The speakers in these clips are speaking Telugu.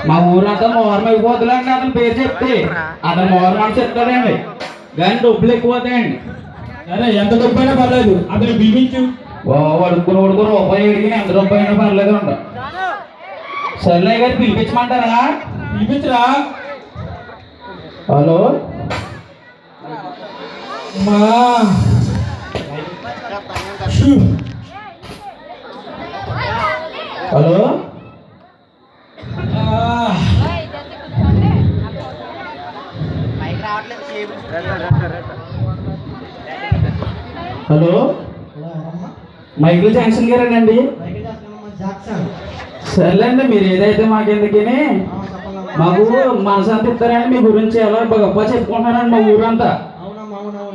మా ఊరంతా మోహరం అయిపోతుందండి. అతని పేరు చెప్తే అతను మోహరం అని చెప్తాడండి, కానీ డబ్బులు ఎక్కువ అవుతాయండి. అరే ఎంత డబ్బు అయినా పర్లేదు, అతను పిలిపించు. వడుకుని రూపాయి అడిగిన ఎంత డబ్బు అయినా పర్లేదు అంట. సర్లే గారు పిలిపించమంటారా? పిలిపించరా. హలో మా హలో హలో మైకిల్ జాక్సన్ గారేనండి? సర్లేండి, మీరు ఏదైతే మాకెందుకని మాకు మనసంతా ఇస్తారండి. మీ గురించి ఎలా గొప్ప చెప్పుకుంటున్నారండి మా ఊరంతా.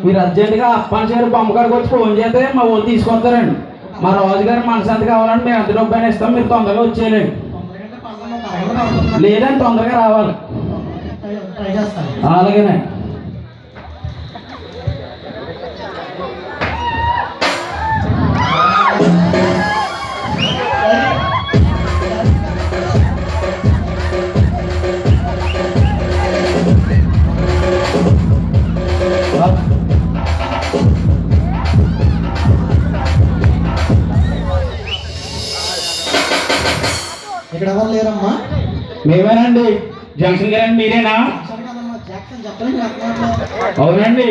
మీరు అర్జెంటుగా అప్పాచారి బొమ్మకాడికి వచ్చి ఫోన్ చేస్తే మా ఊరు తీసుకొస్తారండి. మా రాజుగారి మనసంత కావాలంటే మేము ఎంత డబ్బు అయినా ఇస్తాం, మీరు తొందరగా వచ్చేయాలండి. లేదండి, తొందరగా రావాలి. అలాగేనండి. ఇక్కడ ఎవరు లేరమ్మా? మేమేనండి. జంక్షన్ గారండి, మీరేనా? అవునండి.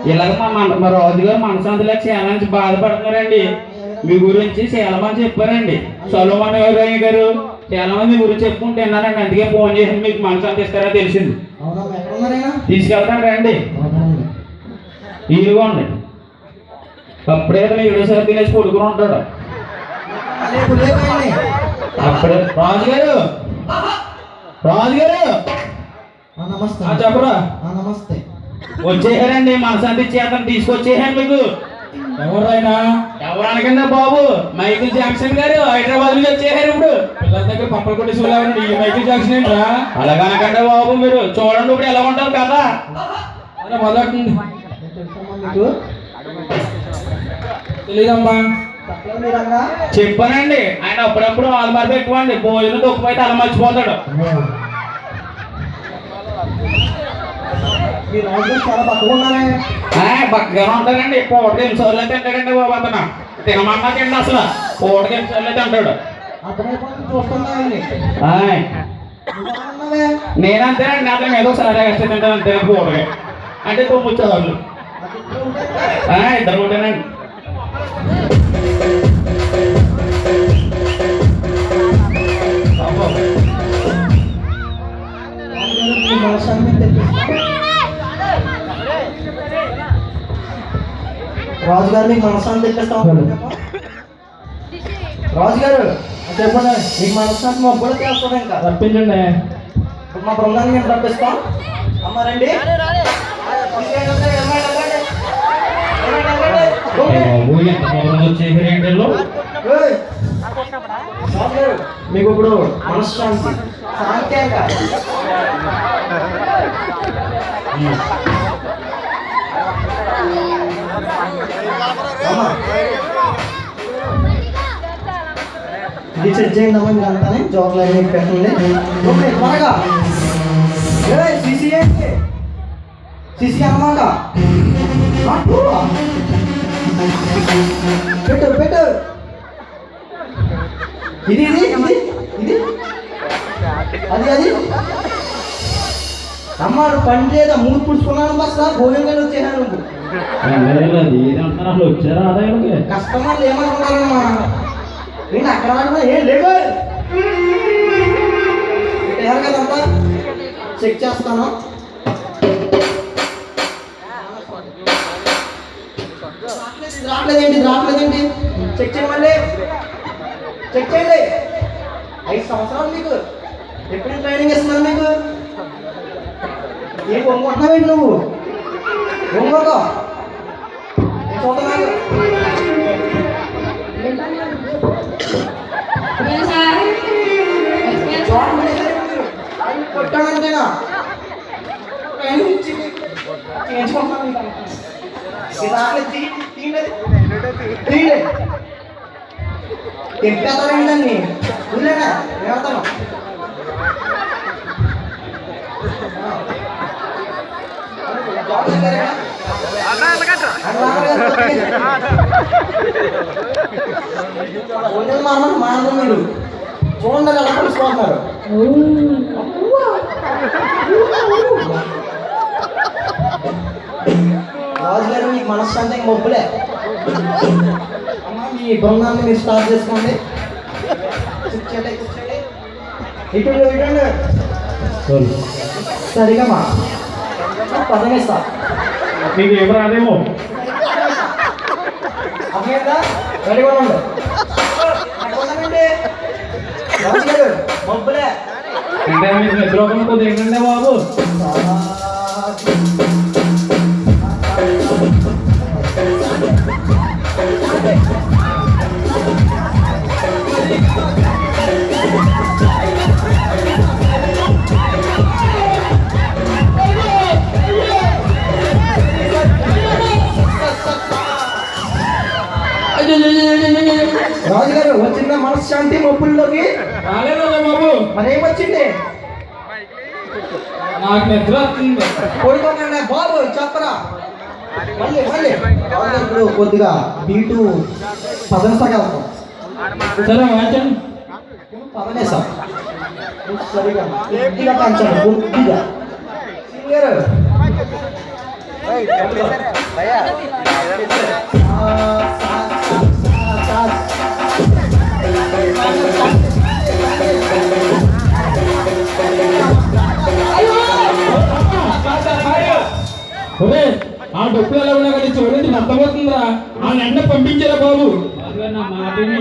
ఇలాగ మా రాజుగారు మనశాంతిలో చాలా నుంచి బాధపడుతున్నారండి. మీ గురించి చాలా మంది చెప్పారండి. సొలొమోన్ గారు చాలా మంది మీ గురించి చెప్పుకుంటూ విన్నారండి. అందుకే ఫోన్ చేసి మీకు మనశాంతి ఇస్తారా తెలిసింది. తీసుకెళ్తాను రండి. ఇదిగోండి. అప్పుడే అతను 7 సార్లు తినేసి పడుకుని ఉంటాడు. అప్పుడే రాజుగారు నమస్తే. చెప్పరా. నమస్తే. వచ్చేసారండి, మనశాంతి ఇచ్చేతను తీసుకొచ్చేసాను మీకు. ఎవరైనా ఎవరనకన్నా బాబు, మైకిల్ జాక్సన్ గారు హైదరాబాద్ నుంచి వచ్చేసారు. ఇప్పుడు పిల్లల దగ్గర పప్పలు కొట్టి చూడాలండి. మైకిల్ జాక్సన్ ఏంట్రా? అలాగనకండి బాబు, మీరు చూడండి ఇప్పుడు ఎలా ఉంటారు కదా. అరే మొదటి తెలీదమ్మా. చెప్పానండి, ఆయన అప్పుడప్పుడు ఆల్మార్ పెట్టుకోండి. భోజనం తొక్కుపోతే అలా మర్చిపోతాడు. బక్కగా ఉంటాడండి. పూటకి 8 సార్లు తింటాడండి బాబు. అతను తినమన్నా తిండి, అసలు పూటకి 8 సార్లు తింటాడు. నేనంతేనండి, అతను ఏదో సరే కష్టం తింటాను అంతే. పూటకి అంటే 9 సార్లు. ఇద్దరు ఉంటానండి. రాజుగారు మీకు మనశ్శాంతి తెప్పిస్తాం. రాజుగారు చెప్పండి, మీకు మనశ్శాంతి మా కూడా చేస్తాం. ఇంకా రప్పించండి. మా బృందాన్ని మేము రప్పిస్తాం. అమ్మ రండి. మీకు ఇప్పుడు మనశ్శాంతి శాంతి ఇది సెట్ చేయండమ్మా. మీరు అంతానే జోకులు అన్నీ పెట్టండి త్వరగా. సిసి అన్నమాట. పెట్టు పెట్టు. ఇది ఇది ఇది ఇది అది అది అమ్మాడు పని లేదా మూడు పుడుచుకున్నాను. బస్ భోజనం వచ్చేసాను. వచ్చారా ఆదాయానికి? కస్టమర్లు ఏమనుకున్నారమ్మా? నేను అక్కడ ఏం లేదు కదంతా చెక్ చేస్తాను. రావట్లేదేంటి చెక్ చేయండి. మళ్ళీ చెక్ చేయండి. 5 సంవత్సరాలు మీకు ఎప్పుడు ట్రైనింగ్ ఇస్తున్నాను. మీకు ఏం వంగుకుంటున్నావేంటి నువ్వు? వంగోక చూడలేదు. కొట్టానంటేనా ట్రైనింగ్ ఇచ్చి చేయించుకుంటున్నాను. తింపేతానండి. వదిలేనా? వెళ్తాను. మానదు మీరు చూడండి ఎలా తెలుసుకుంటున్నారు. రాజుగారు మీకు మనశ్శాంతి మొబ్బులే. అమ్మా మీ బృందాన్ని మీరు స్టార్ట్ చేసుకోండి. కూర్చోండి కూర్చోండి. ఇటు ఇటండి సరిగా మా పదమేస్తా మీకు ఏం రాదేమో. అర్థమైందా? రెడీగా ఉండండి. రాజుగారు మొబ్బులే. అంటే మీకు నిద్రపోకుండా కొద్దిగా ఏంటంటే బాబు. రాజుగారు వచ్చిందా మనశ్శాంతి మొప్పుల్లోకి? రాలేదా బాబు? మరేమొచ్చింది? నాకు నిద్ర వస్తుంది. కొడుకోకండి బాబు చెప్పరా. మళ్ళీ రాజుగారు ఇప్పుడు కొద్దిగా బీటు పదనసగలుగుతాం. సరే వాచండి. పదనేసా సరిగా కొద్దిగా పెంచండి కొద్దిగా. సింగర్ ఆ డబ్బులు ఎలా ఉన్నా కానీ చూడండి అర్థమవుతుందిరా. ఆ ఎండ పంపించారా బాబు. నా మాటని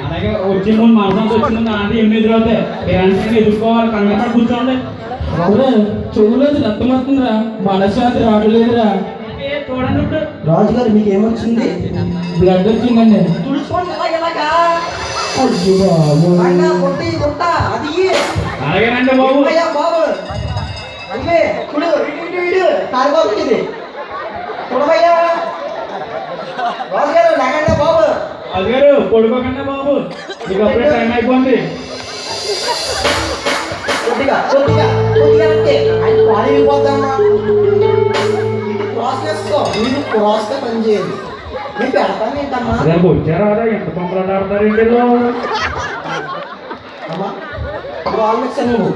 అలాగే వచ్చిన ముందు మనసు వచ్చిన ముందు ఆంటీ 8 అవుతాయి. పేరెంట్స్ని ఎదుర్కోవాలి. కంగారు పడి కూర్చోండి. చెవులోది అర్థమవుతుందిరా. మనశ్శాంతి రావట్లేదురా. చూడండి ఇప్పుడు. రాజుగారు మీకు ఏమొచ్చింది? బ్లడ్ వచ్చిందండి. తుడుచుకోండి ఎలాగా. అయ్యో బాబు. కొట్టి కొట్ట అది అలాగేనండి బాబు. బాబు అంటే చూడు ఇటు కారుబాబు ఇది చూడమయ్యా. రాజుగారు లేకండి బాబు. రాజుగారు పడుకోకండి బాబు. మీకు అప్పుడే టైం అయిపోయింది. కొద్దిగా అంటే ఆయన పాలు వెళ్ళిపోద్దమ్మా. ఇది క్రాస్ చేసుకో. మీరు క్రాస్గా పని చేయాలి. మీకు పెడతాను ఏంటమ్మా. రేపు వచ్చారా ఎంత పంపలు ఆడతారండి అమ్మా వాళ్ళకి నువ్వు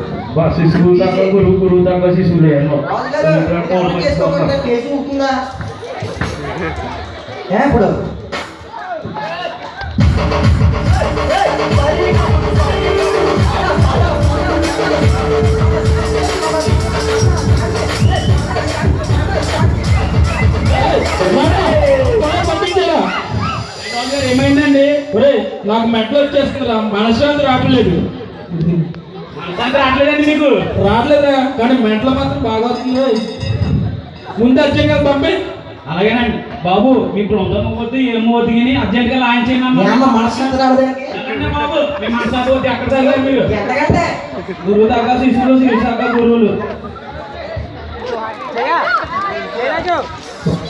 శిశువులు దాకా గురువు దాకా శిశువులే. రాజుగారు చేసుకోకుండా కేసు ఉంటుందా ఇప్పుడు? ఏమైందండి? ఒరే నాకు మెట్లు వచ్చేస్తుందిరా. మనశ్శాంతి రావట్లేదు. మనశాంతి రావట్లేదండి మీకు? రావట్లేదా కానీ మెట్లు మాత్రం బాగా వస్తుంది. ముందు అర్జెంట్గా పంపి. అలాగేనండి బాబు. మీ బృందం పోతే ఏమో దిగి అర్జెంట్గా లాంచ్ చేయండి. మనశ్శాంతి రావడానికి బాబు మీ మనశాంతి పోతే ఎక్కడ తగ్గారు మీరు? ఎంతకంటే గురువు దాకా శిశువులు శిశు దాకా గురువులు.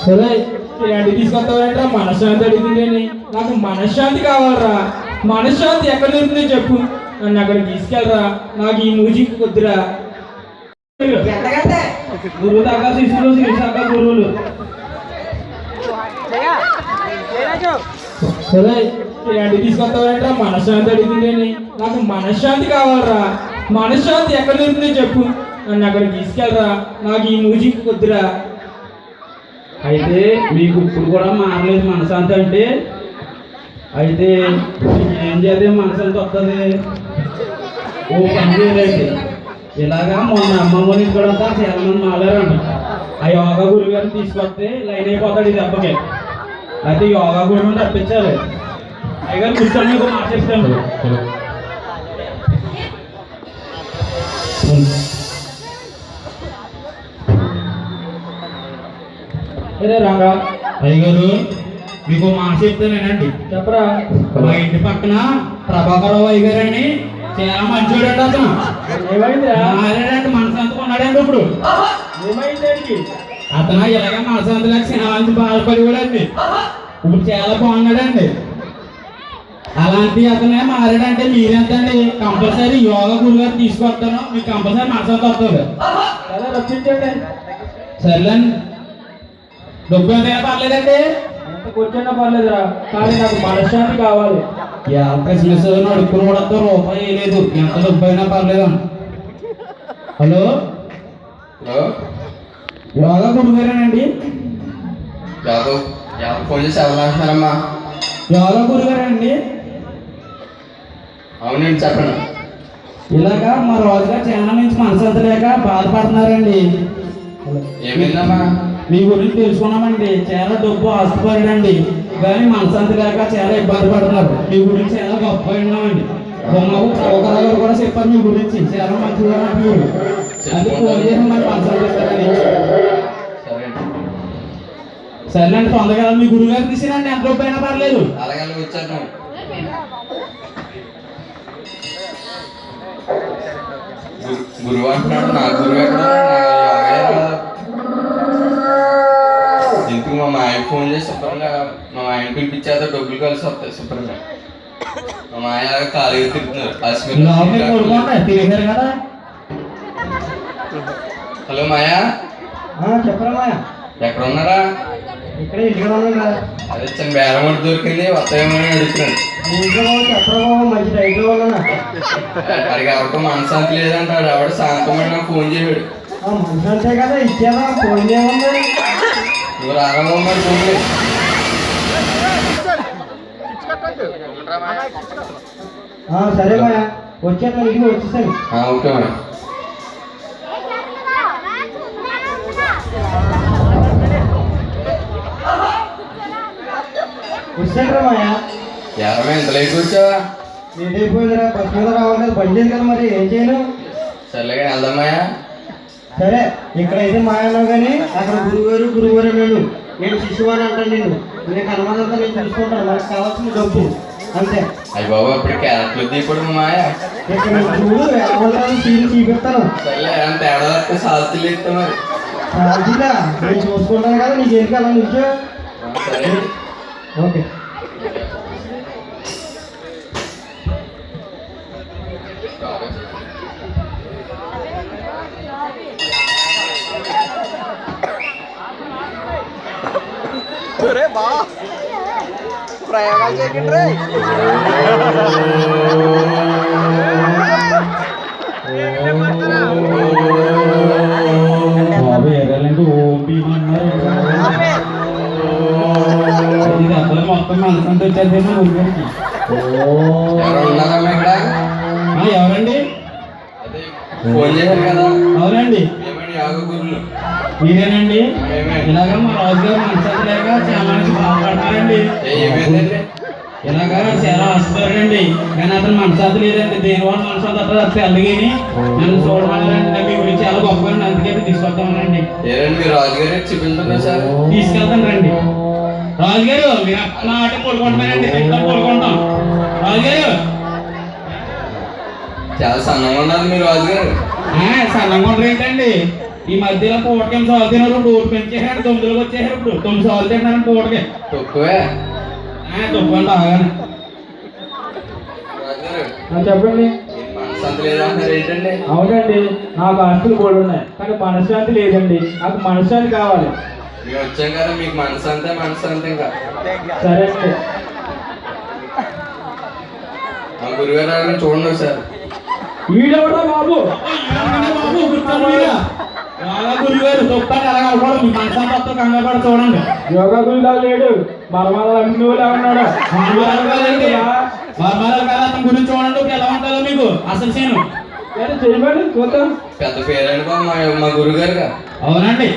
సరే ఏంటి తీసుకొస్తావంటే మనశ్శాంతి అడిగిందని. నాకు మనశ్శాంతి కావాలరా. మనశ్శాంతి ఎక్కడ దొరుకుతుందో చెప్పు. నన్ను అక్కడికి తీసుకెళ్ళరా. నాకు ఈ మ్యూజిక్ కొద్దిరా. ఎంతకంటే గురువు దాకా శిశువులు శిశు దాకా గురువులు. సరే ఏంటి తీసుకొస్తావంటే మనశ్శాంతి అడిగిందని. నాకు మనశ్శాంతి కావాలరా. మనశ్శాంతి ఎక్కడ దొరుకుతుందో చెప్పు. నన్ను అక్కడికి తీసుకెళ్ళరా. నాకు ఈ మ్యూజిక్ కొద్దిరా. అయితే మీకు ఇప్పుడు కూడా మారలేదు మనశాంతి అంటే. అయితే ఏం చేస్తే మనశాంతి వస్తుంది? ఓ పని చేయలేదు. ఇలాగా మొన్న అమ్మమ్మ నుంచి కూడా చాలా మంది మారారంట. ఆ యోగా గురువు గారిని తీసుకొస్తే లైన్ అయిపోతాడు ఈ దెబ్బకి. అయితే యోగా గురువుని తప్పించాలి. అయ్యగారు కూర్చొని మీకు మాట చెప్తాను. అరే రంగా అయ్యగారు మీకు మాట చెప్తానేనండి. చెప్పరా. మా ఇంటి పక్కన ప్రభాకరరావు అయ్యగారు అని చాలా మంచోడండి. అతను ఏమైందిరా? మారాడంటే మనశాంతి ఉన్నాడండి. ఇప్పుడు ఏమైంది? అతను ఇలాగే మనశాంతిలోకి సినిమాకి బాధపడేవాడండి. ఇప్పుడు చాలా బాగున్నాడండి. అలాంటి అతనే మారాడంటే మీరెంతండి? కంపల్సరీ యోగా గురుగారు తీసుకొస్తాను. మీకు కంపల్సరీ మనశాంతి వస్తుంది. అలా రప్పించండి. సర్లేండి. డబ్బు ఎంత పర్లేదండి. ఎంత కూర్చున్నా పర్లేదురా, కానీ నాకు మనశ్శాంతి కావాలి. క్రిస్మస్ అడుక్కుని కూడా రూపాయి లేదు, ఎంత డబ్బు అయినా పర్లేదు. హలో హలో యోగా గురుగారేనండి? యాదవ్ ఫోన్ చేసి ఎవరు అంటున్నారమ్మా? యోగా గురుగారండి? అవునండి, చెప్పండి. ఇలాగా మా రాజుగారు చాలా నుంచి మనశ్శాంతి లేక బాధపడుతున్నారండి. ఏమైందమ్మా? మీ గురించి తెలుసుకున్నామండి. చాలా డబ్బు ఆస్తిపరుడండి, కానీ మనశ్శాంతి లేక చాలా ఇబ్బంది పడుతున్నారు. మీ గురించి చాలా గొప్ప విన్నామండి. బొమ్మకు ప్రోగ్రాం గారు కూడా చెప్పారు మీ గురించి, చాలా మంచిగా మీరు. అది ఫోన్ చేసి మరి మనశ్శాంతి ఇస్తారని. సరేనండి, తొందరగా మీ గురువు గారు తీసినండి, ఎంత రూపాయి అయినా పర్లేదు. అలాగే వచ్చాను. గురువు అంటున్నాడు, నా గురువు ఎక్కడ? ఎందుకు మా ఆయన ఫోన్ చేసి శుభ్రంగా మా ఆయన పిలిపించేదో డబ్బులు కలిసి వస్తాయి శుభ్రంగా. మా మాయ ఖాళీగా తిరుగుతున్నారు. తిరిగారు కదా. హలో మాయా, చెప్పరా మాయా? ఎక్కడ ఉన్నారా? ఇక్కడ ఇంటికి ఉన్నా. అదే చిన్న బేరం ఒకటి దొరికింది, వస్తాయేమో అని అడుగుతున్నాను. చెప్పరా బాబు, మంచి టైంలో ఉన్నా. అడిగి ఎవరికో మనశ్శాంతి లేదంటాడు. ఆవిడ శాంతమైన ఫోన్ చేశాడు. మనిషి అంతే కదా, ఇచ్చేదా ఫోన్ చేయమన్నా. నువ్వు రారామో మరి ఫోన్ చేయి. సరే మాయా, వచ్చేస్తాను, ఇంటికి వచ్చేసాను. Okay madam. వచ్చారా మాయా? ఎవరమే ఎంత లేట్ వచ్చావా? లేట్ అయిపోయిందిరా, బస్ మీద రావాలి, బండి లేదు కదా, మరి ఏం చేయను? సర్లేగా వెళ్దామయ్యా. సరే, ఇక్కడైతే మాయ అన్నావు కానీ అక్కడ గురువుగారు నేను శిశువు అని అంటాను. నేను అనుమానంతో నేను చూసుకుంటాను, మనకు కావాల్సిన డబ్బు అంతే. అయ్యి బాబు, అప్పుడు క్యారెట్లు తీపడు మాయ. ఇక్కడ చూడు, ఎలా సీన్ చూపిస్తాను. సర్లే, అంత తేడా వస్తే సాల్తీలు ఇస్తా మరి. సాధ్యత నేను చూసుకుంటాను కదా, నీకు ఎందుకు అలా నుంచో. సరే ఓకే. ప్రయోగాలు చేయకండి రే. బాబు ఎగాలంటే ఓపి అన్నారు. ఇది అసలు మొత్తం మనసంతా వచ్చేదేమో గురుగారికి. ఎవరు ఉన్నారమ్మా ఇక్కడ? ఎవరండి? అదే ఫోన్ చేశారు కదా. అవునండి, ఏమని యోగ గురువులు మీరేనండి? ఇలాగా మా రాజుగారు మనశ్శాంతి లేక చాలా మంది బాధపడతారండి. ఏమైందండి? ఇలాగా చాలా ఆశపడండి, కానీ అతను మనశ్శాంతి లేదండి. దేనివల్ల మనశ్శాంతి అతను తెల్లగిని నన్ను చూడమన్నారండి. మీ గురించి చాలా గొప్పగా, అందుకే తీసుకొస్తామనండి. ఏరండి మీరు రాజుగారు చూపించున్నారు సార్? తీసుకెళ్తాను రండి. రాజుగారు మీరు నా ఆట కోరుకుంటున్నారండి, కోరుకుంటాం. రాజుగారు చాలా సన్నంగా ఉన్నారు మీరు రాజుగారు. సన్నంగా ఉండరు ఏంటండి? ఈ మధ్యలో పూటకేం సాగు తిన్నారు, ఇప్పుడు ఓటు పెంచేసారు, 9లకు వచ్చేసారు. ఇప్పుడు 9 సార్లు తింటారండి పూటకే. తక్కువే తప్పండి ఆగాను. రాజుగారు చెప్పండి. మనశ్శాంతి లేదంటారు ఏంటండి? అవునండి, నాకు ఆస్తులు కూడా ఉన్నాయి, కానీ మనశ్శాంతి లేదండి. నాకు మనశ్శాంతి కావాలి. మేము వచ్చాం కదా, మీకు మనశ్శాంతి ఇంకా. సరే అండి. మా గురుగారు చూడండి సార్. వీడెవడా బాబు? గురుగారు తప్పని ఎలా అవ్వడం, మీ మనశ్శాంతి కంగారు పడ చూడండి. యోగా గురిలా లేడు, మరమల అమ్మినోలా ఉన్నాడు. మర్మాలు కాదు, అతని గురించి చూడండి. ఇప్పుడు ఎలా ఉంటుందో మీకు అసలు చేయను. చేయమని చూద్దాం. పెద్ద పేరండి బాబు మా గురుగారు. అవునండి.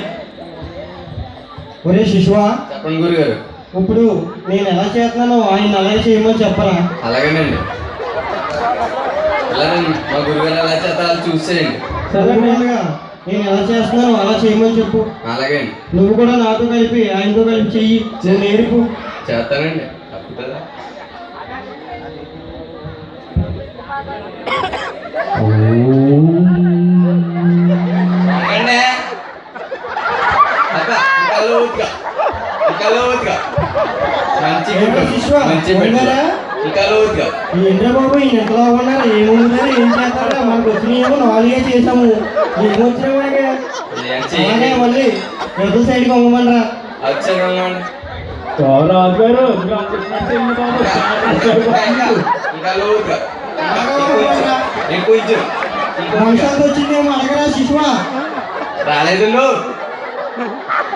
ఒరే శిశువా, చెప్పండి గురుగారు. ఇప్పుడు నేను ఎలా చేస్తున్నానో ఆయన అలాగే చేయమని చెప్పరా? అలాగేనండి. అలాగండి, మా గురుగారు ఎలా చేస్తారో చూసేయండి. సరేగా, నేను ఎలా చేస్తున్నానో అలా చేయమని చెప్పు. అలాగే నువ్వు కూడా నాతో కలిపి ఆయనతో కలిపి చెయ్యి, నువ్వు నేర్పు. చేస్తానండి, తప్పుతుందా? ఏంటో బాబు, ఈయన ఎంతలో ఉన్నారు, ఏముంటారు, ఏం చేస్తారా? మనకు వచ్చినాయేమో 4 చేసాము, ఏమొచ్చినా అలాగే మళ్ళీ ఎదురు సైడ్కి అమ్మమనరా. రాజుగారు ఇంకా లోతుగా ఎక్కువ ఇచ్చు మనశ్శాంతి వచ్చిందేమో అడగరా శిశువా. రాలేదు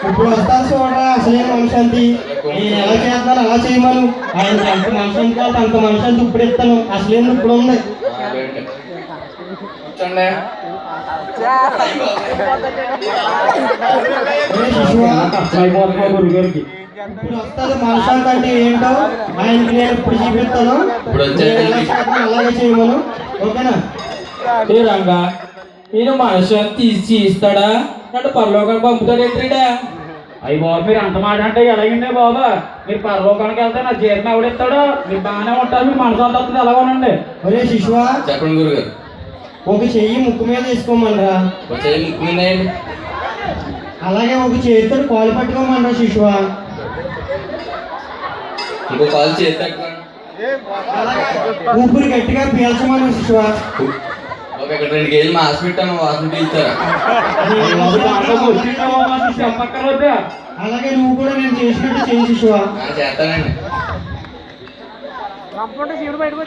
ఇప్పుడు వస్తారు చూడరా అసలే మనశ్శాంతి. నేను ఎలా చేస్తాను అలా చేయమను. ఆయన ఎంత మనశ్శాంతి కాదు అంత మనశ్శాంతి ఇప్పుడు ఇస్తాను. అసలేం ఇప్పుడు ఉంది. కూర్చోండి. శిశువా గురుగారికి ఇప్పుడు వస్తుంది మనశ్శాంతి అంటే ఏంటో ఆయనకి నేను ఇప్పుడు చూపిస్తాను. ఇప్పుడు వచ్చేది ఎలా చేస్తాను అలాగే చేయమను. ఓకేనా? ఏ రంగా నేను మనశ్శాంతి తీసి ఇస్తాడా నన్ను పరలోకానికి పంపుతాడు ఏంటంటే అయ్యి బాబు మీరు అంత మాట అంటే ఎలాగండి బాబా? మీరు పరలోకానికి వెళ్తే నా జీతం ఎవడిస్తాడో? మీరు బాగానే ఉంటారు, మీ మనసు అంత వస్తుంది ఎలాగోనండి. ఒరే శిశువా చెప్పండి గురుగారు. ఒక చెయ్యి ముక్కు మీద వేసుకోమనరా. వచ్చేది ముక్కు మీద వేయండి. అలాగే ఒక చేతితో కాలు పట్టుకోమనరా శిశువా. ఇంకో కాలు చేతి తట్టుకోండి. ఊపిరి గట్టిగా పీల్చమను శిశువా. ఒక ఇక్కడ 2 కేజీలు మాస్ పెట్టాను, వాసన పీల్చారా? చెప్పక్కర్లేదా? అలాగే నువ్వు కూడా నేను చేసినట్టు చేయి శిశువా. చేస్తానండి.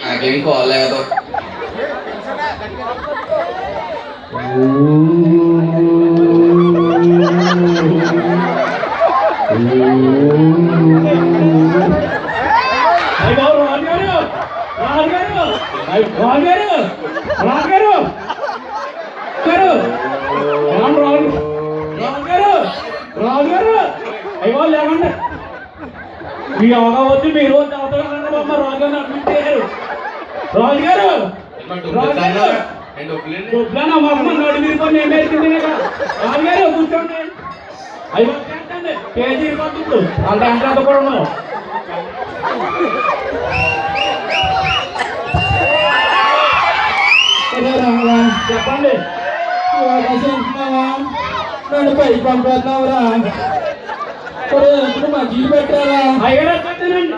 నాకేం కోలేదు. అయ్యో లేకండి మీ యోగా వచ్చి మీరు చదువుతారండి బాబా. రాజుగారు అడ్మిట్ రాజుగారు డబ్బులన్నా మాకు నడు మీరు ఏమేసింది రాజుగారు కూర్చోండి. అయ్యో ఏంటండి కేజీ పట్టుడు అంత ఎంత కూడా ఉన్నావు. చెప్పండి. నన్ను పైకి పంపేస్తున్నావురా ఎప్పుడు మధ్యలో పెట్టారా అయ్యారు వచ్చేస్తానండి.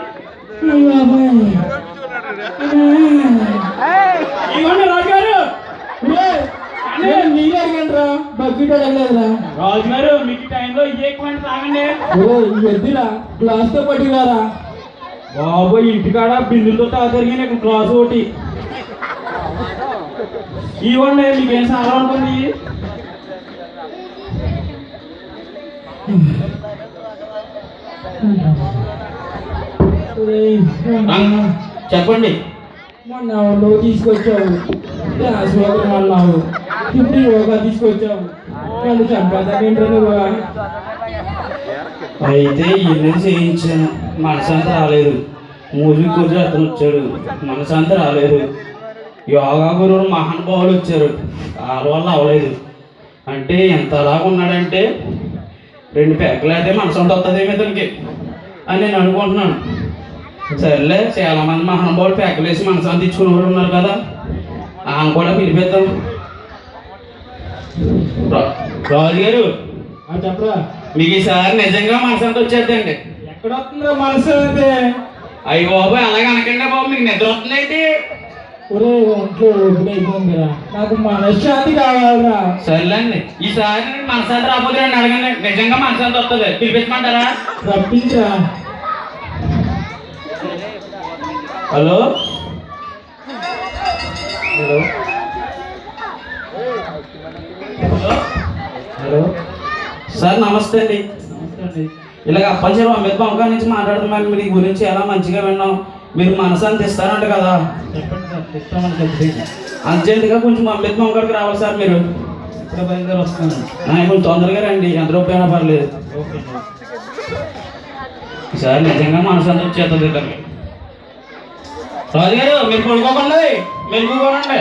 ఇవ్వండి రాజుగారు. నీళ్ళు అడిగండిరా బకెట్ అడగలేదురా. రాజుగారు మీకు టైంలో ఎక్కువ తాగండి. ఎద్దురా గ్లాస్ తో పట్టుకురారా. బాబు ఇంటికాడ బిందులతో తాగలిగిన గ్లాస్ ఒకటి ఇవ్వండి. మీకేం చాలా ఉంటుంది. చెప్పండి. మొన్న నువ్వు తీసుకొచ్చావు శ్లోకం అన్నావు, ఇప్పుడు యోగా తీసుకొచ్చావు. వాళ్ళు చంపేదాకేంటో నువ్వు. అయితే ఇల్లు చేయించాను, మనసంతా రాలేదు. మూజిక్ గురించి అతను వచ్చాడు, మనసంతా రాలేదు. యోగా గురువులు మహానుభావులు వచ్చారు, వాళ్ళ వల్ల అవ్వలేదు. అంటే ఎంతలాగా ఉన్నాడంటే 2 పెక్కలు అయితే మనసంతా వస్తుంది ఇతనికి అని నేను అనుకుంటున్నాను. సరేలే, చాలా మంది మహానుభావులు పెక్కలేసి మనసంతా ఇచ్చుకునే వాళ్ళు ఉన్నారు కదా, ఆయన కూడా పిలిపిద్దాం. రాజుగారు చెప్పరా. మీకు ఈసారి నిజంగా మనసంతా వచ్చేద్దండి. ఎక్కడ వస్తుందిరా మనసు అంటే? అయ్యి బాబు అలాగే అనకండి బాబు, మీకు నిద్ర వస్తుందండి. ఒరే ఒంట్లో అయిపోయిందిరా, నాకు మనశ్శాంతి కావాలరా. సర్లేండి, ఈసారి మనసంతా రాకపోతే నన్ను అడగండి, నిజంగా మనసంతా వస్తుంది. పిలిపించమంటారా? రప్పించరా. హలో హలో హలో సార్ నమస్తే అండి. ఇలాగ అప్పచెరు అమిత్ బంకా నుంచి మాట్లాడుతున్నాను. మీ గురించి ఎలా మంచిగా విన్నాం. మీరు మనసంత ఇస్తారంట కదా. చెప్పండి సార్, ఇస్తామని చెప్పి. అర్జెంటుగా కొంచెం అమిత్ బంకాడికి రావాలి సార్. మీరు ఇప్పుడు బయలుదేరి వస్తాను. కొంచెం తొందరగా రండి, ఎంత రూపాయనా పర్లేదు. ఓకే ఈసారి నిజంగా మనసంత వచ్చేస్తుంది ఇద్దరికి. రాజుగారు మీరు పడుకోకండి, మెలుగుకోనండి.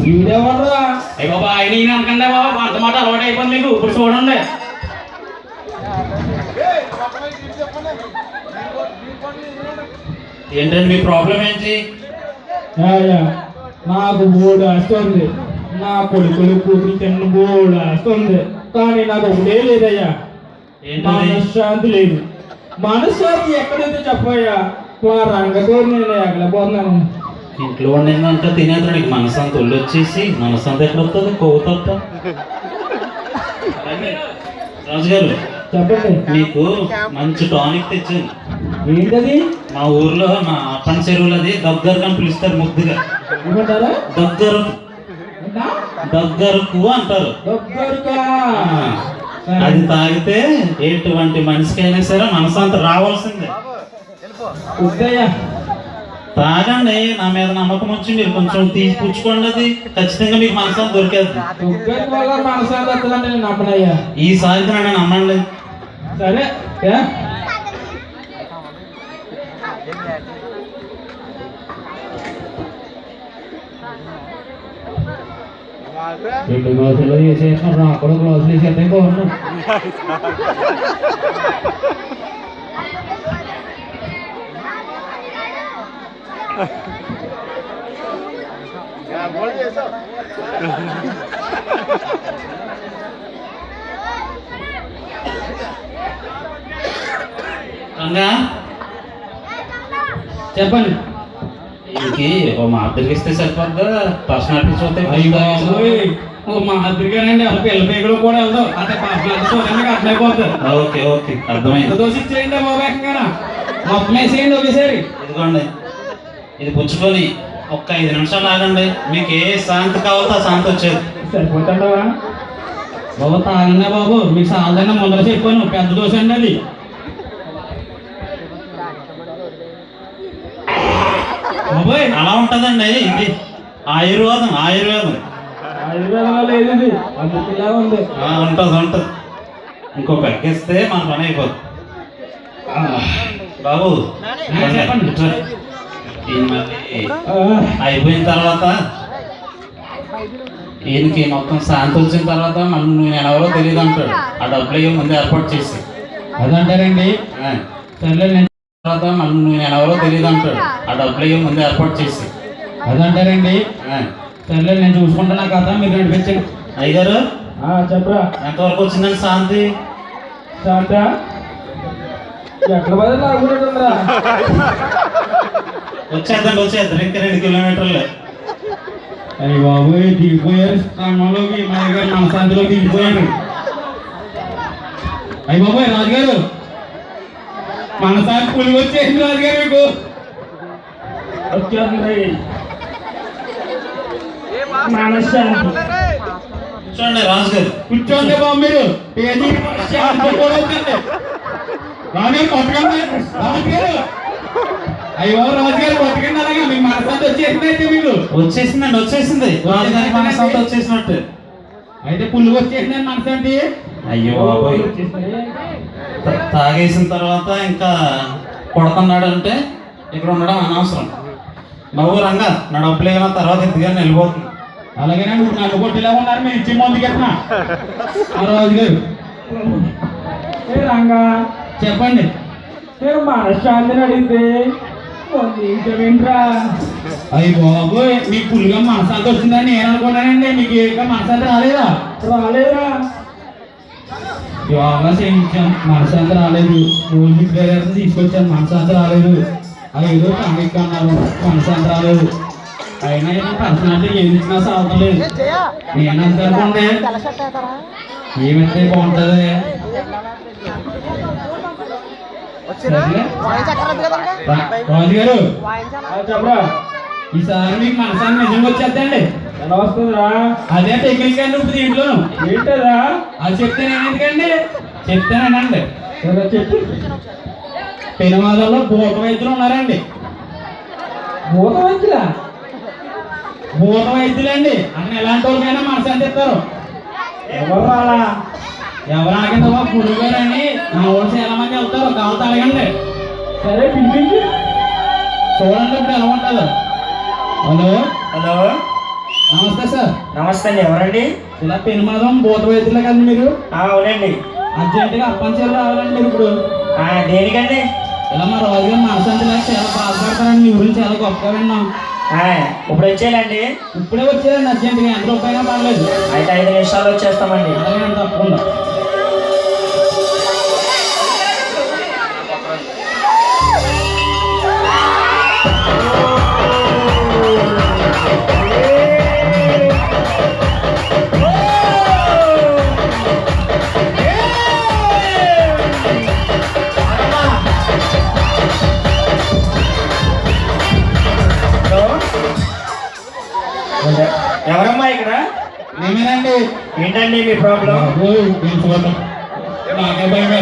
వీడెవర్రా? అయ్యి బాబా ఆయన ఈయన అనకండి బాబా, అంత మాట అలవాటు అయిపోయింది మీకు. ఇప్పుడు చూడండి. ఏంటండి మీ ప్రాబ్లం ఏంటి? నాకు బోర్డు వస్తుంది, నా కొడుకులు కూతురు తిన్న బోర్డు వస్తుంది, కానీ నాకు ఒకటే లేదయ్యా, మనశ్శాంతి లేదు. మనశ్శాంతి ఎక్కడైతే చెప్పయ్యా, మా రంగతో నేను ఎగలపోతున్నాను. ఇంట్లో వండిందంతా తినేతనికి మనసంత ఒళ్ళు వచ్చేసి మనసంత ఎక్కడ వస్తుంది? కొవ్వుతా రాజుగారు చెప్పండి. మీకు మంచి టానిక్ తెచ్చాను. ఏంటది? మా ఊర్లో మా అప్పని చెరువులది దగ్గరకు అని పిలుస్తారు ముద్దుగా. ఏమంటారా? దగ్గరు ఏంటా? దగ్గరకు అంటారు. దగ్గరకా? అది తాగితే ఎటువంటి మనిషికైనా సరే మనసంతా రావాల్సిందే. వద్దయ్యా. తాగండి, నా మీద నమ్మకం వచ్చి మీరు కొంచెం తీసి పుచ్చుకోండి, అది ఖచ్చితంగా మీకు మనసంతా దొరికేది. దగ్గర వల్ల మనసారి వస్తుందంటే నేను నమ్మనయ్యా. ఈసారికి నన్ను నమ్మండి. సరే ఏ? రెండు గ్లాసులు వేసేసిన అక్కడ గ్లాసులు వేసేస్తే బాగున్నాను. రంగా, చెప్పండి. వీడికి ఓ మాదిరికి ఇస్తే సరిపోద్దా? పర్సనాలిటీ చూస్తే ఓ మా అద్దరిగానండి వాళ్ళ పిల్ల పేగులు కూడా వెళ్దాం అంటే చూడండి అట్లయిపోతుంది. ఓకే ఓకే, అర్థమైంది. దోశ ఇచ్చేయండి బాబేకంగా మొత్తం వేసేయండి ఒకేసారి. ఇదిగోండి, ఇది పుచ్చుకొని ఒక్క 5 నిమిషాలు ఆగండి. మీకు ఏ శాంతి కావాలో ఆ శాంతి వచ్చేది. సరిపోతుండవా? బాబు తాగండి బాబు, మీకు సాలదైనా ముందర చెప్పాను పెద్ద దోశ అండి అది. బాబోయ్ అలా ఉంటుందండి, ఇది ఆయుర్వేదం. ఆయుర్వేదం ఆయుర్వేదంలో లేదు ఇది, అందుకులా ఉంది. ఉంటుంది ఉంటుంది. ఇంకో పెక్కిస్తే మన పని అయిపోతుంది. బాబు చెప్పండి. ఇట్రా. ఈయన మళ్ళీ ఆ, అయిపోయిన తర్వాత ఈయనకి మొత్తం శాంతి వచ్చిన తర్వాత మళ్ళీ నేను ఎవరో తెలియదు అంటాడు. ఆ డబ్బులు ముందు ఏర్పాటు చేసి అదంటారండి. ఆ, సర్లే నేను తర్వాత మళ్ళీ నేను ఎవరో తెలియదు అంటాడు. ఆ డబ్బులు ముందు ఏర్పాటు చేసి అదంటారండి. ఆ, సర్లే నేను చూసుకుంటున్నా కదా మీరు నడిపించండి. అయ్యగారు చెప్పరా ఎంతవరకు వచ్చిందండి శాంతి? శాంత ఎక్కడ పదే లాగుతుందిరా. వచ్చేద్దండి, వచ్చేద్దాం. ఇంకా 2 కిలోమీటర్లు. అయ్యి బాబు దిగిపోయారు స్థానంలోకి మా దగ్గర మనశాంతిలో దిగిపోయారు. అయ్యి బాబోయ్ రాజుగారు మనసారి పులి వచ్చేసింది రాజుగారు మీకు. వచ్చేస్తుంది మనశ్శాంతి. చూడండి రాజుగారు, కూర్చోండి బాబు మీరు పేజీ శాంతి కూడా అవుతుంది. రాజుగారు కొట్టకండి రాజుగారు. అయ్యో రాజుగారు కొట్టకండి అలాగే మీ మనశాంతి వచ్చేసింది అయితే మీకు. వచ్చేసిందండి, వచ్చేసింది. రాజుగారి మనసంతా వచ్చేసినట్టు. అయితే పుల్లు వచ్చేసింది మనశాంతి. అయ్యో బాబోయ్, తాగేసిన తర్వాత ఇంకా కొడుతున్నాడు అంటే ఇక్కడ ఉండడం అనవసరం. బాబు రంగా, నా డబ్బులు ఏమైనా తర్వాత ఎత్తుగానే వెళ్ళిపోతుంది. అలాగేనండి నన్ను కొట్టిలా ఉన్నారు మీరు ఇచ్చి ముందుకెట్నా రాజుగారు. ఏ రంగా, చెప్పండి. నేను మనశ్శాంతిని అడిగితే వింటరా. అయ్యి బాబు మీ పుల్లుగా మనశాంతి వచ్చిందని నేను అనుకున్నానండి. మీకు ఇంకా మనశాంతి రాలేదా? రాలేదా? యోగా చేయించాం మనశాంతి రాలేదు. మ్యూజిక్ డైరెక్టర్ తీసుకొచ్చాను మనశాంతి రాలేదు. ఏదో టానిక్ అన్నారు మనశాంతి రాలేదు. అయినా పర్సనాలిటీ ఏది ఇచ్చినా సాగడం లేదు. నేనంత అనుకోండి ఏమైతే బాగుంటుంది. సరేలే. రాజుగారు చెప్పరా. ఈసారి మీకు మనసాన్ని నిజంగా వచ్చేద్దండి. ఎలా వస్తుందిరా? అదే టెక్నిక్ అండి ఇప్పుడు దీంట్లోను. ఏంటదా? అది చెప్తే నేను ఎందుకండి చెప్తానండి. సరే చెప్పు. పెనుమాదలో భూత వైద్యులు ఉన్నారండి. భూత వైద్యులా? భూత వైద్యులండి అన్న ఎలాంటి వాళ్ళకైనా మనశాంతి ఇస్తారు. ఎవరు రాలా? ఎవరు అడగండి బాబు పురుగు గారు అని నా ఓడి చాలా మంది వెళ్తారు కావాలి అడగండి. సరే పిలిపించి చూడండి ఇప్పుడు ఎలా ఉంటుందో. హలో హలో నమస్తే సార్. నమస్తే అండి, ఎవరండి? ఇలా పెనుమాదం భూత వైద్యులే కదండి మీరు. అవునండి. అర్జెంటుగా అప్పంచాలు రావాలండి మీరు ఇప్పుడు. దేనికండి? ఇలా మా రాజుగారు మనశాంతి లేక చాలా బాధపడతారండి. మీ గురించి చాలా గొప్పగా విన్నాం. ఇప్పుడు వచ్చేయాలండి? ఇప్పుడే వచ్చేదండి అర్జెంటుగా ఎంత రూపాయినా పర్లేదు. అయితే 5 నిమిషాల్లో వచ్చేస్తామండి. అలాగే తప్పకుండా. ఎవరమ్మా ఇక్కడ? మేమేనండి. ఏంటండి మీ ప్రాబ్లం? నేను చూడటం నాకే భయమే.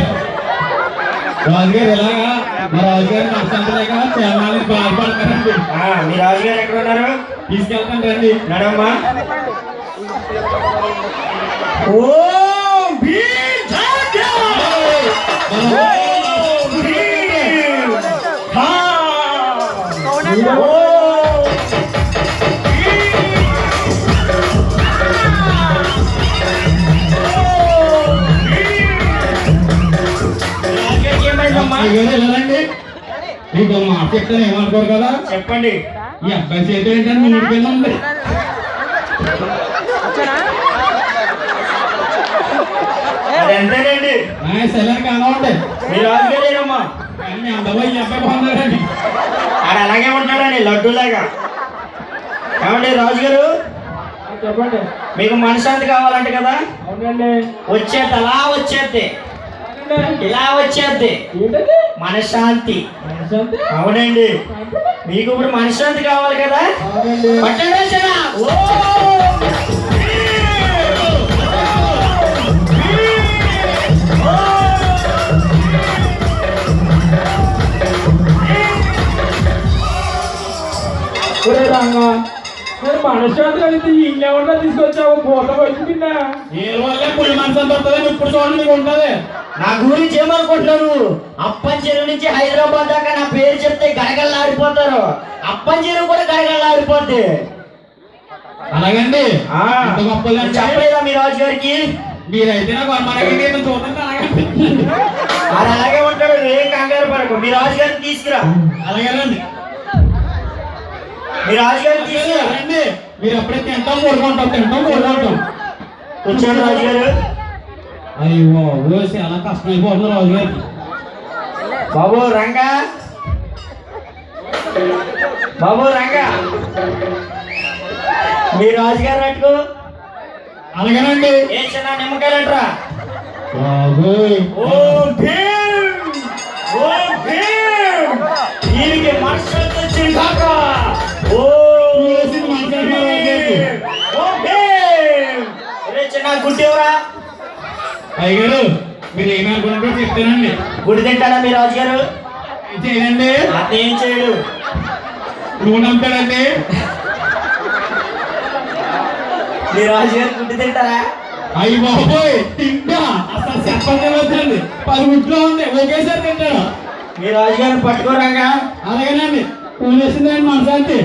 రాజుగారు ఇలాగా మా రాజుగారు మనశ్శాంతి లేక చాలా మంది బాధపడతారండి. మీ రాజుగారు ఎక్కడ ఉన్నారు? తీసుకెళ్తాను రండి. నడమ్మా. ఓ వెళ్ళండి. మీకు మాట చెప్తాను ఏమనుకోరు కదా. చెప్పండి. ఈ అబ్బాయి చేతి ఏంటంటే మూడు పిల్లలు ఉంది. అదంతేనండి. సెలవు కానివ్వండి. మీ రాజుగారేనమ్మా. కానీ మీ అందరూ ఈ అబ్బాయి బాగున్నారండి. ఆడ అలాగే ఉంటాడండి లడ్డూలాగా. ఏమండి రాజుగారు చెప్పండి. మీకు మనశ్శాంతి కావాలంట కదా? అవునండి. వచ్చేది అలా వచ్చేద్ది, ఇలా వచ్చేద్ది ఏంటది? మనశ్శాంతి. మనశ్శాంతి? అవునండి. మీకు ఇప్పుడు మనశ్శాంతి కావాలి కదా? అవునండి. పట్టండి వచ్చేనా? ఓ రంగా మరి మనశ్శాంతి అడిగితే ఇంకెవరినా తీసుకొచ్చావు? పూట వచ్చిందా? ఏ వల్లే పులి మనసు దొరుకుతుంది. ఇప్పుడు చూడండి మీకు ఉంటుంది. నా గురించి ఏమనుకుంటున్నారు? అప్పంచెరువు నుంచి హైదరాబాద్ దాకా నా పేరు చెప్తే గడగడలాడిపోతారు. అప్పంచెరువు కూడా గడగడలాడిపోద్ది. అలాగండి. ఆ, ఇంత గొప్పదండి. చెప్పలేదా మీ రాజు గారికి? మీరైతే నాకు మనకి నేను చూడండి అలాగే. ఆడ అలాగే ఉంటాడు. ఏం కంగారు పడకు. మీ రాజు గారిని తీసుకురా. అలాగేనండి. మీ రాజు గారిని తీసుకురా. రండి. మీరు అప్పుడే తింటాం కోరుకుంటాం వచ్చాడు రాజు గారు. అయ్యో చాలా కష్టమైపోతుంది రాజు గారికి. బాబు రంగా, బాబు రంగా, మీ రాజుగారు అట్టుకు అలాగేనండి. ఏ చిన్న నిమ్మకాయలంటరా? బాబోయ్. ఓం భీమ్, ఓం భీమ్. దీనికి మనశ్శాంతి వచ్చింది కాక. ఓం భీమ్, ఓం భీమ్. ఒరే చిన్న గుడ్డేవరా? అయ్యగారు మీరు ఏమనుకుంటారో చెప్తానండి. గుడి తింటాడా మీ రాజుగారు? ఏం చేయండి. అదేం చేయడు. నువ్వు నమ్ముతాడండి. మీ రాజుగారు గుడ్డి తింటారా? అయ్యి బాబోయ్ తింటా. అసలు చెప్పండి వచ్చండి. 10 గుట్లో ఉంది ఒకేసారి తింటాడు. మీ రాజుగారిని పట్టుకోరంగా. అలాగేనండి. పూజ చేసిందండి మనశాంతి.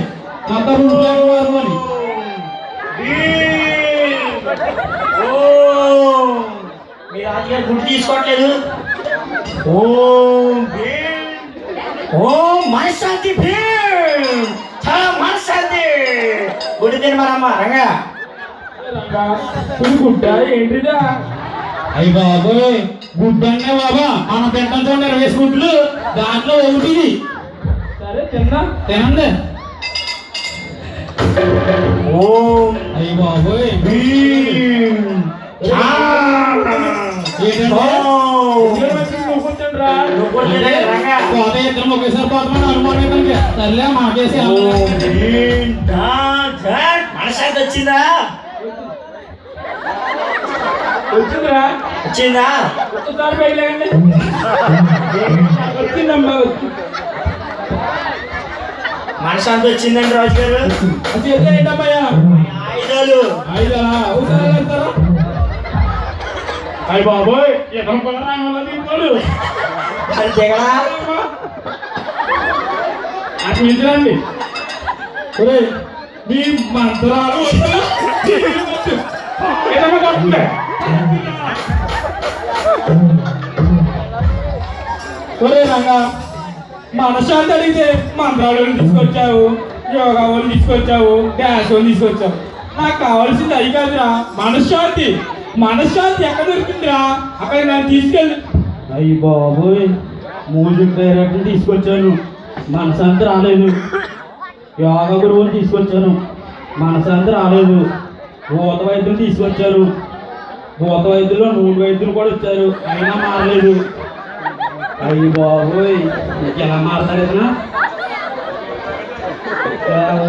అంత రూట్లో వారు అని. మీ రాజుగారు గుడి తీసుకోవట్లేదు. ఓం భీమ్, ఓం మనశ్శాంతి భీమ్. చాలా మనశ్శాంతి. గుడి తినమరమ్మ రంగా. రంగా గుడ్డ ఏంటిదా? అయ్యి బాబోయ్ గుడ్డన్నే బాబా మనం తింటాం చూడండి 20 గుడ్లు దాంట్లో ఒకటి సరే తిన్నా. తినండి. ఓం అయ్యి బాబోయ్ భీమ్. కూర్చోండిరా. పోతే ఇద్దరం ఒకేసారి పోతామని అనుమానం ఏంటంటే సర్లే మాకేసి ఓం భీమ్ దా ఝట్. మనశ్శాంతి వచ్చిందా? వచ్చిందిరా. వచ్చిందా? ఒక్కసారి బయలుదేరండి. వచ్చిందమ్మా. మనశ్శాంతి వచ్చిందండి రాజుగారు. చేస్తే ఏంటమ్మయ్యా? ఆయుధాలు. ఐదా ఒకసారి వెళ్తారా? అయ్య బాబోయ్ ఎక్కడ కొనరా తీసుకోడు. మరి దిగడా? అటు నిద్రండి. మీ మంత్రాలు ఒరే రంగా మనశ్శాంతి అడిగితే మంత్రాలు తీసుకొచ్చావు, యోగా వాళ్ళు తీసుకొచ్చావు, డ్యాన్స్ వాళ్ళు తీసుకొచ్చావు. నాకు కావాల్సింది అది కాదురా మనశ్శాంతి. మనశ్శాంతి ఎక్కడ దొరికిందిరా? అక్కడ నన్ను తీసుకెళ్ళి. అయ్యి బాబోయ్ మ్యూజిక్ డైరెక్టర్ తీసుకొచ్చాను, మనశ్శాంతి రాలేదు. యోగా గురువుని తీసుకొచ్చాను, మనశ్శాంతి రాలేదు. భూత వైద్యులు తీసుకొచ్చారు, భూత వైద్యుల్లో 3 వైద్యులు కూడా వచ్చారు, అయినా మారలేదు. అయ్యి బాబోయ్ ఎలా మారుతాడు ఇతను?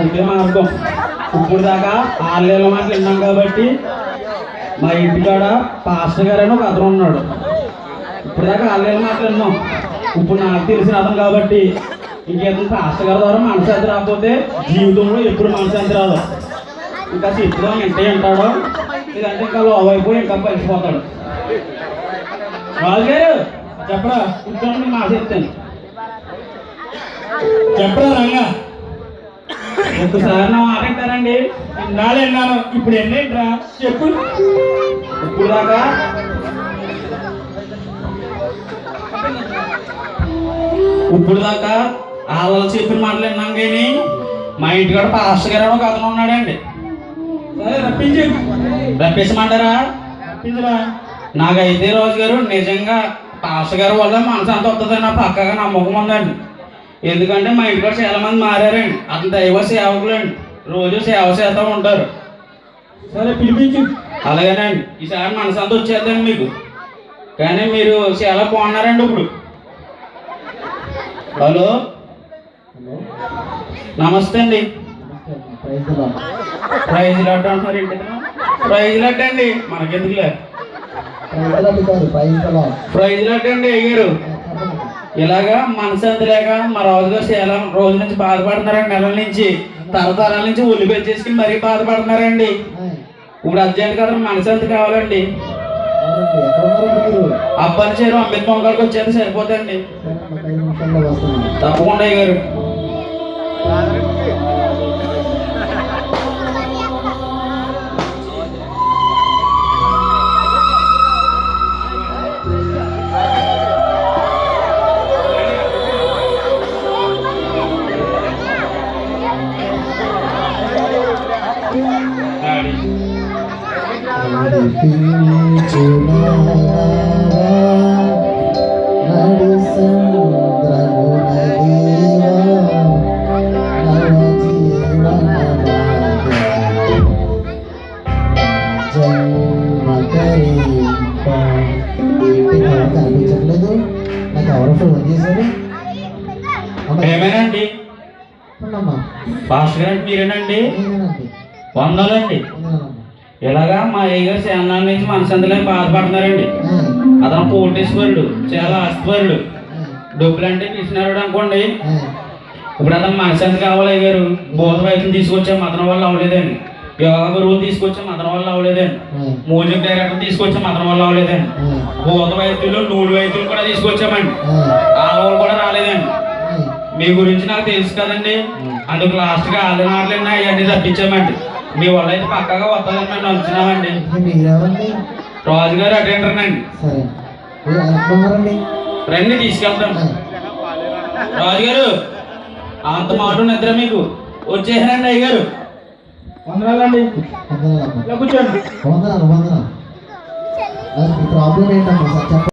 ఒకే మార్గం ఇప్పుడు దాకా ఆన్లైన్లో మాటలు విన్నాం కాబట్టి మా ఇంటికాడ పాస్టర్ గారు అని ఒక అతను ఉన్నాడు. ఇప్పుడు దాకా ఆన్లైన్ మాటలు విన్నాం. ఇప్పుడు నాకు తెలిసిన అతను కాబట్టి ఇంకేతను పాస్టర్ గారి ద్వారా మనశాంతి రాకపోతే జీవితంలో ఎప్పుడు మనశాంతి రాదు. ఇంకా చెప్తాం ఎంటే అంటాడో లేదంటే ఇంకా లోవ్ అయిపోయి ఇంకా కలిసిపోతాడు. రాజు గారు చెప్పరా కూర్చోండి, మాట చెప్తాను. చెప్పరా రంగా? ఒక్కసారి నా మాట వింటారండి? ఇన్నాళ్ళు విన్నాను, ఇప్పుడు ఎన్నేంట్రా చెప్పు. ఇప్పుడు దాకా వాళ్ళు చెప్పిన మాటలు విన్నాం కానీ మా ఇంటికాడ పాస్టర్ గారు ఒక అతను ఉన్నాడండి. సరే రప్పించు. రప్పించమంటారా? రప్పించరా. నాకైతే రోజు గారు నిజంగా పాస్టర్ గారు వల్ల మనసు అంత వస్తుందని నా పక్కగా నమ్మకం ఉందండి. ఎందుకంటే మా ఇంటికాడ చాలా మంది మారారండి. అతను దైవ సేవకులండి, రోజు సేవ చేస్తూ ఉంటారు. సరే పిలిపించు. అలాగేనండి, ఈసారి మనసంతా వచ్చేద్దండి మీకు. కానీ మీరు చాలా బాగున్నారండి ఇప్పుడు. హలో నమస్తే అండి. ప్రైజ్ లాట్ అంటున్నారు ఏంటి? ప్రైజ్ లాట్ అండి, మనకెందుకులే. ప్రైజ్ లాట్ అండి అయ్యారు. ఇలాగా మనశాంతి లేక మా రాజుగారు చాలా రోజు నుంచి బాధపడుతున్నారండి. నెలల నుంచి తరతరాల నుంచి ఒళ్ళు పెంచేసుకుని మరీ బాధపడుతున్నారండి. ఇప్పుడు అర్జెంట్ కదా మనశాంతి కావాలండి. అబ్బాయి చేరు అంబేద్కర్ గారికి వచ్చేది సరిపోతండి. తప్పకుండా అయ్యారు. కనిపించట్లేదు. నాకు ఎవరో ఫోన్ చేశారు. ఏమేనండి? పాస్టర్ గారు మీరేనండి? వందలండి. ఇలాగా మా అయ్యగారు సేనాల నుంచి మనసంతలేని బాధపడుతున్నారండి. అతను కోటేశ్వరుడు, చాలా ఆస్తిపరుడు, డబ్బులు అంటే పిలిచినారు అనుకోండి. ఇప్పుడు అతను మనశాంతి కావాలి అయ్యారు. బోధ వైద్యం తీసుకొచ్చాం, అతని వల్ల అవ్వలేదండి. యోగా గురువులు తీసుకొచ్చాం, అతని వల్ల అవ్వలేదండి. మ్యూజిక్ డైరెక్టర్ తీసుకొచ్చాం, అతని వల్ల అవ్వలేదండి. బోధ వైద్యులు, నూలు వైద్యులు కూడా తీసుకొచ్చామండి, ఆ వాళ్ళు కూడా రాలేదండి. మీ గురించి నాకు తెలుసు కదండి, అందుకు లాస్ట్గా ఆదినారులైనా అవన్నీ తప్పించామండి. మీ వల్ల అయితే పక్కగా వస్తుందని మేము నమ్ముతున్నామండి. రాజుగారు అటెండర్నండి. రండి తీసుకెళ్తాం. రాజుగారు అంత మాట నిద్ర మీకు వచ్చేసారండి అయ్యగారు. వందనాలండి. కూర్చోండి. ప్రాబ్లం ఏంటమ్మా?